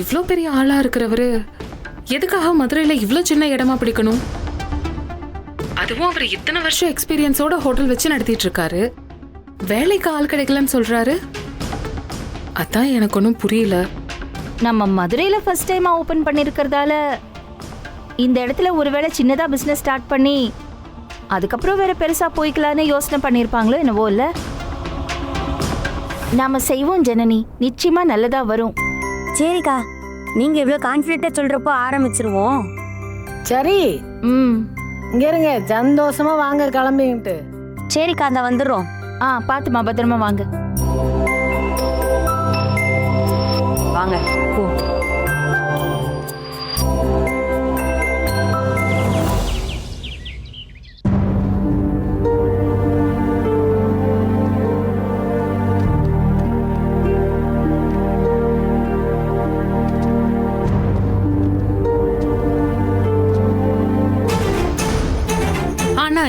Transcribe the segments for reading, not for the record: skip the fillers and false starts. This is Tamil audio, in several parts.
இவ்ளோ பெரிய ஆளா இருக்கிறவரு எதுக்காக மதுரையில இவ்ளோ சின்ன இடமா பிடிக்கணும்? அதுவும் அவர் இத்தனை வருஷம் எக்ஸ்பீரியன்ஸோட ஹோட்டல் வச்சு நடத்திட்டு இருக்காரு. வேலைக்கு ஆள் கிடைக்கலன்னு சொல்றாரு. அதான் எனக்கு ஒன்றும் புரியல. நம்ம மதுரையில ஃபர்ஸ்ட் டைமா ஓபன் பண்ணிருக்கிறதால இந்த இடத்துல ஒருவேளை சின்னதா பிசினஸ் ஸ்டார்ட் பண்ணி அதுக்கப்புறம் வேற பெருசா போய்க்கலான்னு யோசனை பண்ணிருப்பாங்களோ என்னவோ இல்ல. நாம செய்வோம் ஜனனி, நிச்சயமா நல்லதா வரும். சரிக்கா, நீங்க இவ்வளவு கான்பிடென்ட்டா சொல்றப்போ ஆரம்பிச்சிருவோம். சரி, இங்க இருங்க, சந்தோஷமா வாங்க கிளம்பிட்டு. சரிக்கா, அந்த வந்துடுறோம். பாத்துமா பத்திரமா வாங்க. வாங்க போ.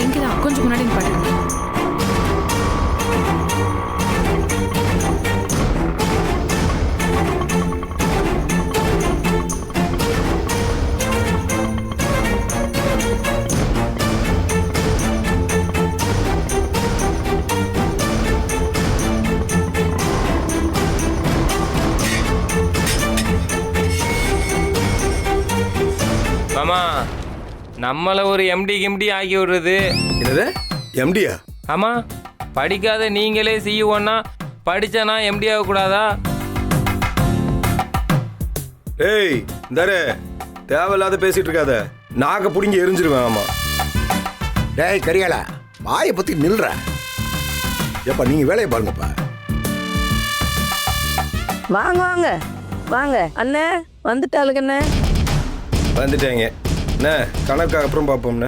இங்கதான் கொஞ்சம் முன்னாடி பாருங்க. மாமா, நம்மள ஒரு எம்டி கிம்டி ஆக்கி விடுறது. என்னது எம்டியா? ஆமா, படிக்காத நீங்களே சிஇஓன்னா படிச்சனா எம்டி ஆகக்கூடாதா? ஏய் இந்தாரு, தேவையில்லாத பேசிட்டு இருக்காத, நாக்க புடிங்கி எரிஞ்சிருவேன். ஆமா டேய் கரியாளா, வாயை பத்தி நில்ற. எப்பா நீங்க வேலையை பாருங்கப்பா. வாங்க வாங்க வாங்க அண்ணே, வந்துட்டாளுங்க அண்ணே. வந்துட்டேங்க. என்ன கணக்கு அப்புறம் பார்ப்போம்ண்ணே.